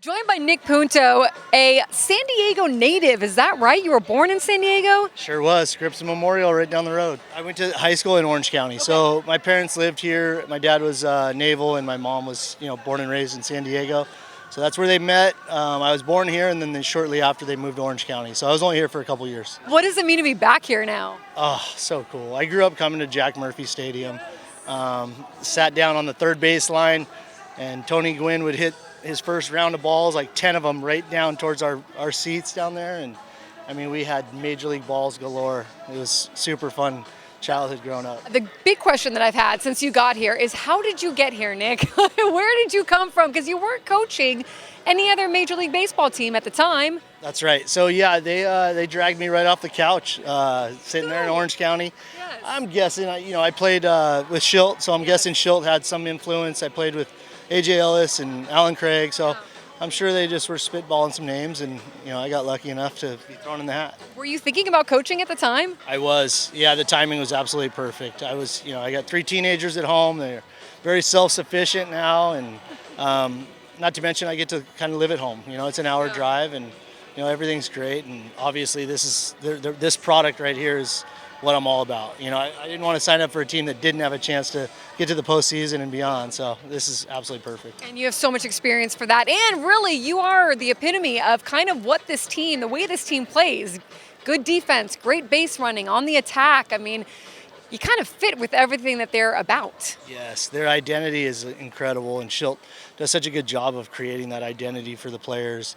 Joined by Nick Punto, a San Diego native. Is that right? You were born in San Diego? Sure was. Scripps Memorial right down the road. I went to high school in Orange County. So my parents lived here. My dad was naval and my mom was, born and raised in San Diego. So that's where they met. I was born here and then shortly after they moved to Orange County. So I was only here for a couple years. What does it mean to be back here now? Oh, so cool. I grew up coming to Jack Murphy Stadium. Sat down on the third base line and Tony Gwynn would hit his first round of balls, like 10 of them right down towards our seats down there. And I mean, we had major league balls galore. It was super fun childhood growing up. The big question that I've had since you got here is how did you get here, Nick? Where did you come from? Because you weren't coaching any other Major League Baseball team at the time. That's right. So yeah, they dragged me right off the couch, sitting there in Orange County. Yes. I'm guessing, I played with Shildt, so I'm guessing Shildt had some influence. I played with A.J. Ellis and Alan Craig, so I'm sure they just were spitballing some names, and I got lucky enough to be thrown in the hat. Were you thinking about coaching at the time? I was. Yeah, the timing was absolutely perfect. I was, I got 3 teenagers at home. They're very self-sufficient now, and not to mention I get to kind of live at home. It's an hour drive, and everything's great. And obviously, this product right here is what I'm all about. I didn't want to sign up for a team that didn't have a chance to get to the postseason and beyond. So this is absolutely perfect. And you have so much experience for that. And really, you are the epitome of kind of what this team, the way this team plays. Good defense, great base running, on the attack. I mean, you kind of fit with everything that they're about. Yes, their identity is incredible, and Shildt does such a good job of creating that identity for the players,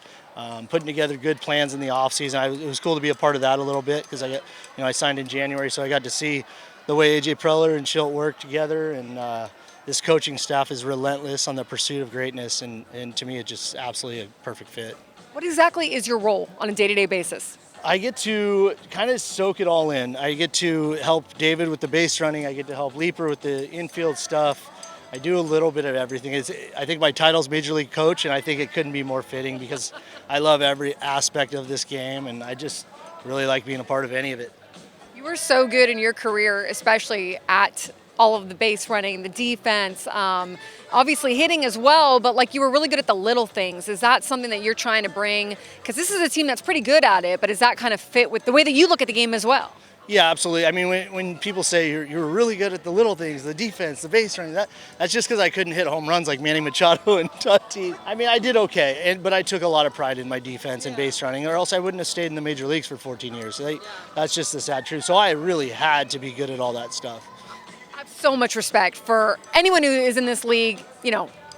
putting together good plans in the offseason. It was cool to be a part of that a little bit because I signed in January, so I got to see the way A.J. Preller and Shildt work together, and this coaching staff is relentless on the pursuit of greatness, and to me it's just absolutely a perfect fit. What exactly is your role on a day-to-day basis? I get to kind of soak it all in. I get to help David with the base running. I get to help Leeper with the infield stuff. I do a little bit of everything. I think my title's Major League Coach, and I think it couldn't be more fitting because I love every aspect of this game, and I just really like being a part of any of it. You were so good in your career, especially at all of the base running, the defense, obviously hitting as well, but you were really good at the little things. Is that something that you're trying to bring? Because this is a team that's pretty good at it, but does that kind of fit with the way that you look at the game as well? Yeah, absolutely. I mean, when people say you're really good at the little things, the defense, the base running, that's just because I couldn't hit home runs like Manny Machado and Tatis. I mean, I did okay, but I took a lot of pride in my defense and base running, or else I wouldn't have stayed in the major leagues for 14 years. That's just the sad truth. So I really had to be good at all that stuff. I have so much respect for anyone who is in this league,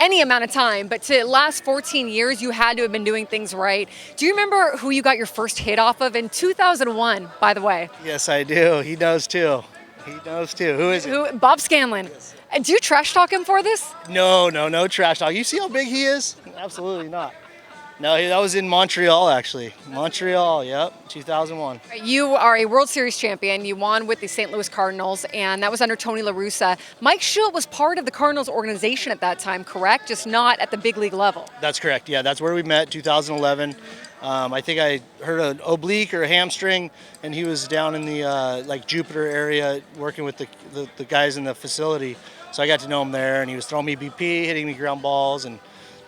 any amount of time, but to last 14 years, you had to have been doing things right. Do you remember who you got your first hit off of in 2001, by the way? Yes, I do. He knows too. Who is it? Bob Scanlon. Yes. Do you trash talk him for this? No trash talk. You see how big he is? Absolutely not. No, that was in Montreal, actually. Montreal, yep, 2001. You are a World Series champion. You won with the St. Louis Cardinals, and that was under Tony La Russa. Mike Shildt was part of the Cardinals organization at that time, correct? Just not at the big league level. That's correct. Yeah, that's where we met, 2011. I think I heard an oblique or a hamstring, and he was down in the Jupiter area working with the guys in the facility. So I got to know him there, and he was throwing me BP, hitting me ground balls, and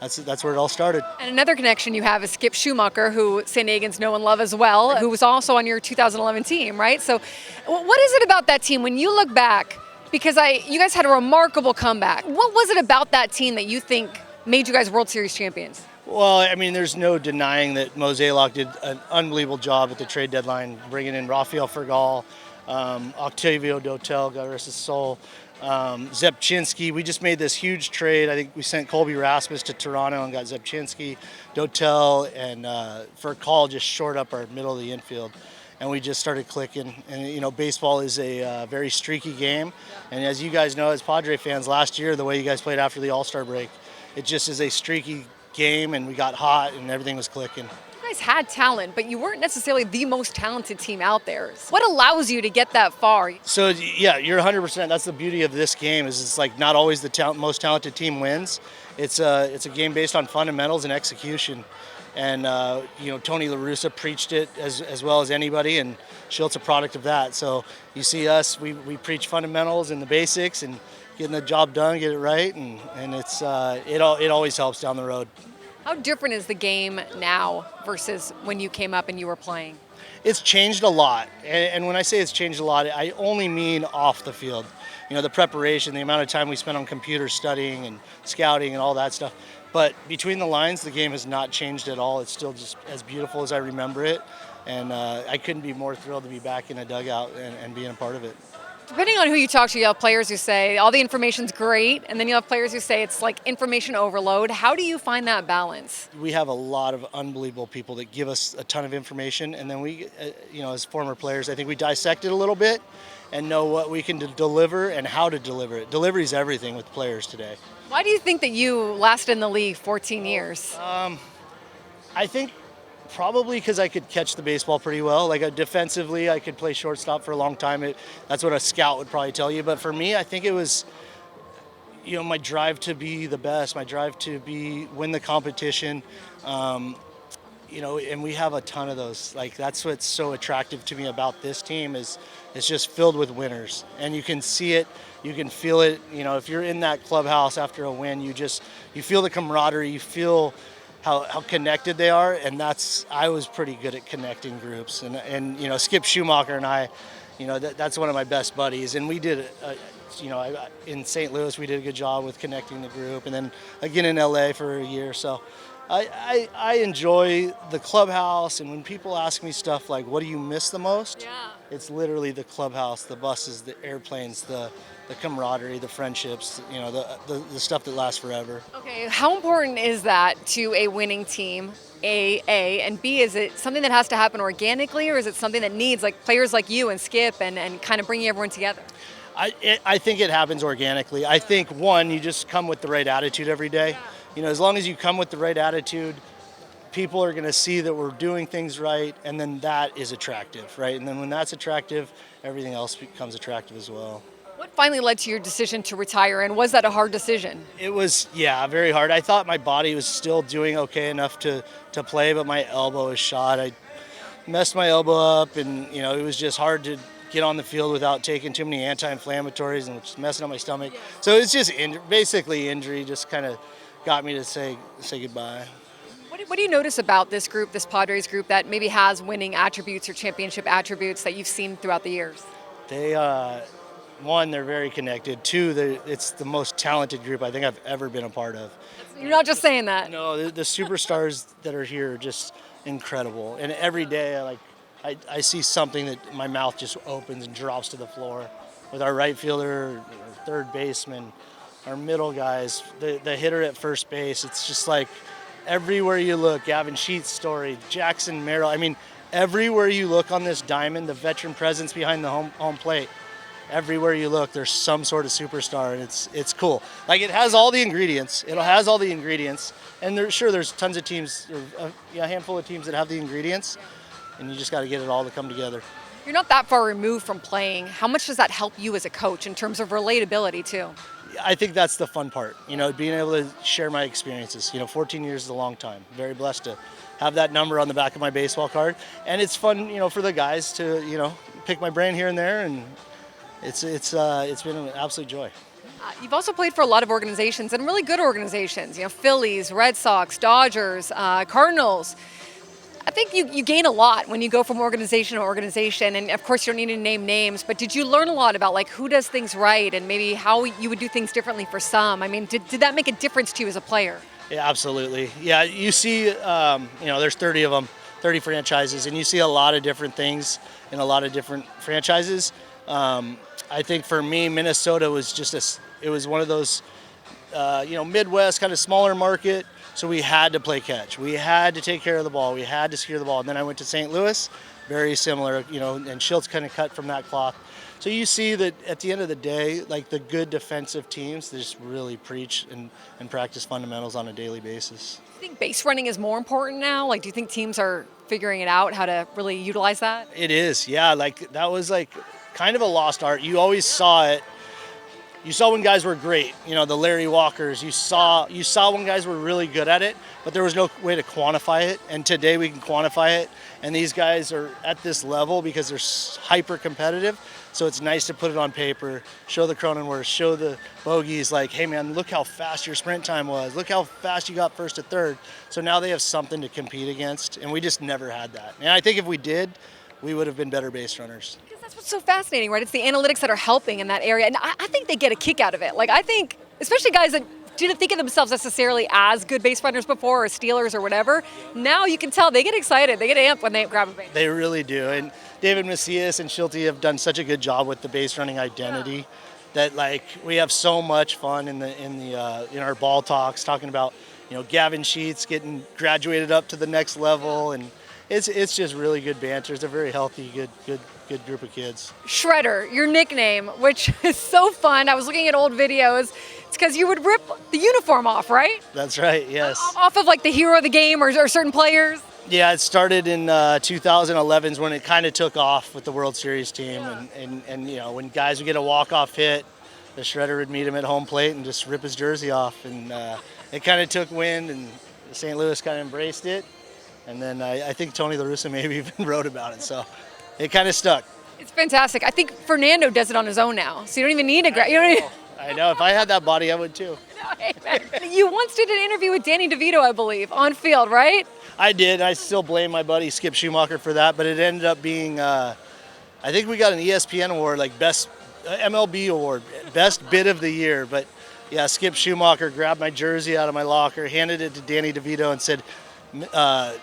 that's where it all started. And another connection you have is Skip Schumacher, who San Diegans know and love as well, who was also on your 2011 team, right? So what is it about that team when you look back? Because you guys had a remarkable comeback. What was it about that team that you think made you guys World Series champions? Well, I mean, there's no denying that Mozeliak did an unbelievable job at the trade deadline, bringing in Rafael Fergal, Octavio Dotel, God rest his soul, Zepchinski. We just made this huge trade. I think we sent Colby Rasmus to Toronto and got Zepchinski, Dotel, and Fergal just shored up our middle of the infield. And we just started clicking. And, baseball is a very streaky game. And as you guys know, as Padre fans, last year, the way you guys played after the All-Star break, it just is a streaky game, and we got hot, and everything was clicking. You guys had talent, but you weren't necessarily the most talented team out there. What allows you to get that far? So, yeah, you're 100%. That's the beauty of this game is it's not always the most talented team wins. It's a game based on fundamentals and execution. And, Tony La Russa preached it as well as anybody, and Shildt's a product of that. So you see us, we preach fundamentals and the basics and getting the job done, get it right, and it always helps down the road. How different is the game now versus when you came up and you were playing? It's changed a lot. And when I say it's changed a lot, I only mean off the field. The preparation, the amount of time we spend on computers studying and scouting and all that stuff. But between the lines, the game has not changed at all. It's still just as beautiful as I remember it. And I couldn't be more thrilled to be back in a dugout and being a part of it. Depending on who you talk to, you have players who say all the information's great, and then you have players who say it's like information overload. How do you find that balance? We have a lot of unbelievable people that give us a ton of information, and then we, as former players, I think we dissect it a little bit and know what we can deliver and how to deliver it. Delivery is everything with players today. Why do you think that you lasted in the league 14 years? I think probably because I could catch the baseball pretty well. Like defensively, I could play shortstop for a long time. That's what a scout would probably tell you. But for me, I think it was, my drive to be the best, my drive to win the competition. And we have a ton of those. Like that's what's so attractive to me about this team is it's just filled with winners, and you can see it, you can feel it. If you're in that clubhouse after a win, you feel the camaraderie, you feel how connected they are, and I was pretty good at connecting groups, and Skip Schumacher and I, that's one of my best buddies, and we did in St. Louis we did a good job with connecting the group, and then again in LA for a year. So I enjoy the clubhouse, and when people ask me stuff like what do you miss the most, it's literally the clubhouse, the buses, the airplanes, the camaraderie, the friendships, the stuff that lasts forever. Okay, how important is that to a winning team, A, and B, is it something that has to happen organically, or is it something that needs like players like you and Skip and kind of bringing everyone together? I think it happens organically. I think, one, you just come with the right attitude every day. As long as you come with the right attitude, people are going to see that we're doing things right, and then that is attractive, right? And then when that's attractive, everything else becomes attractive as well. What finally led to your decision to retire, and was that a hard decision? It was, very hard. I thought my body was still doing okay enough to play, but my elbow was shot. I messed my elbow up, and, it was just hard to get on the field without taking too many anti-inflammatories and just messing up my stomach. So it's just basically injury just kind of got me to say goodbye. What do you notice about this group, this Padres group, that maybe has winning attributes or championship attributes that you've seen throughout the years? They, one, they're very connected. Two, it's the most talented group I think I've ever been a part of. You're not just saying that. No, the superstars that are here are just incredible. And every day, I see something that my mouth just opens and drops to the floor. With our right fielder, our third baseman, our middle guys, the hitter at first base. It's just like everywhere you look, Gavin Sheets' story, Jackson Merrill. I mean, everywhere you look on this diamond, the veteran presence behind the home plate, everywhere you look, there's some sort of superstar, and it's cool. Like it has all the ingredients. And there's tons of teams, or a handful of teams that have the ingredients, and you just got to get it all to come together. You're not that far removed from playing. How much does that help you as a coach in terms of relatability too? I think that's the fun part, being able to share my experiences. 14 years is a long time. Very blessed to have that number on the back of my baseball card, and it's fun, for the guys to, pick my brain here and there, and it's been an absolute joy. You've also played for a lot of organizations, and really good organizations. Phillies, Red Sox, Dodgers, Cardinals. I think you gain a lot when you go from organization to organization, and of course you don't need to name names, but did you learn a lot about who does things right and maybe how you would do things differently for some? I mean, did that make a difference to you as a player? Yeah, absolutely. Yeah, you see, there's 30 of them, 30 franchises, and you see a lot of different things in a lot of different franchises. I think for me, Minnesota was it was one of those, Midwest kind of smaller market. So we had to play catch. We had to take care of the ball. We had to secure the ball. And then I went to St. Louis, very similar, and Shildt's kind of cut from that cloth. So you see that at the end of the day, the good defensive teams, they just really preach and practice fundamentals on a daily basis. Do you think base running is more important now? Do you think teams are figuring it out, how to really utilize that? It is, yeah. That was kind of a lost art. You always saw it You saw when guys were great, the Larry Walkers. You saw when guys were really good at it, but there was no way to quantify it. And today we can quantify it. And these guys are at this level because they're hyper competitive. So it's nice to put it on paper, show the Cronenworth, show the bogeys, like, hey man, look how fast your sprint time was. Look how fast you got first to third. So now they have something to compete against. And we just never had that. And I think if we did, we would have been better base runners. Because that's what's so fascinating, right? It's the analytics that are helping in that area. And I think they get a kick out of it. Like, I think, especially guys that didn't think of themselves necessarily as good base runners before, or stealers or whatever, now you can tell they get excited. They get amped when they grab a base. They really do. And David Macias and Shildt have done such a good job with the base running identity that, like, we have so much fun in our ball talks talking about, Gavin Sheets getting graduated up to the next level, and it's just really good banter. It's a very healthy, good group of kids. Shredder, your nickname, which is so fun. I was looking at old videos. It's because you would rip the uniform off, right? That's right, yes. Off of like the hero of the game or certain players? Yeah, it started in 2011 when it kind of took off with the World Series team. And when guys would get a walk-off hit, the Shredder would meet him at home plate and just rip his jersey off. And it kind of took wind, and St. Louis kind of embraced it. And then I think Tony La Russa maybe even wrote about it. So it kind of stuck. It's fantastic. I think Fernando does it on his own now. So you don't even need a I know. If I had that body, I would too. You once did an interview with Danny DeVito, I believe, on field, right? I did. I still blame my buddy Skip Schumacher for that, but it ended up being, I think we got an ESPN award, like best MLB award, best bid of the year. But yeah, Skip Schumacher grabbed my jersey out of my locker, handed it to Danny DeVito and said,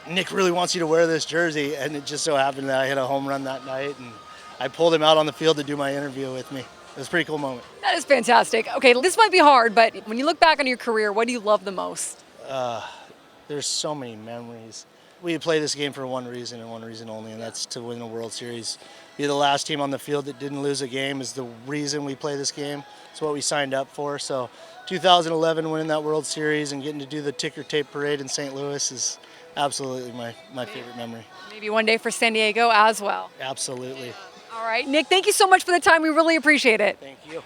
Nick really wants you to wear this jersey. And it just so happened that I hit a home run that night, and I pulled him out on the field to do my interview with me. It was a pretty cool moment. That is fantastic. Okay, this might be hard, but when you look back on your career, what do you love the most? There's so many memories. We play this game for one reason and one reason only, and that's to win a World Series. Be the last team on the field that didn't lose a game is the reason we play this game. It's what we signed up for. So 2011 winning that World Series and getting to do the ticker tape parade in St. Louis is absolutely my favorite memory. Maybe one day for San Diego as well. Absolutely. All right, Nick, thank you so much for the time. We really appreciate it. Thank you.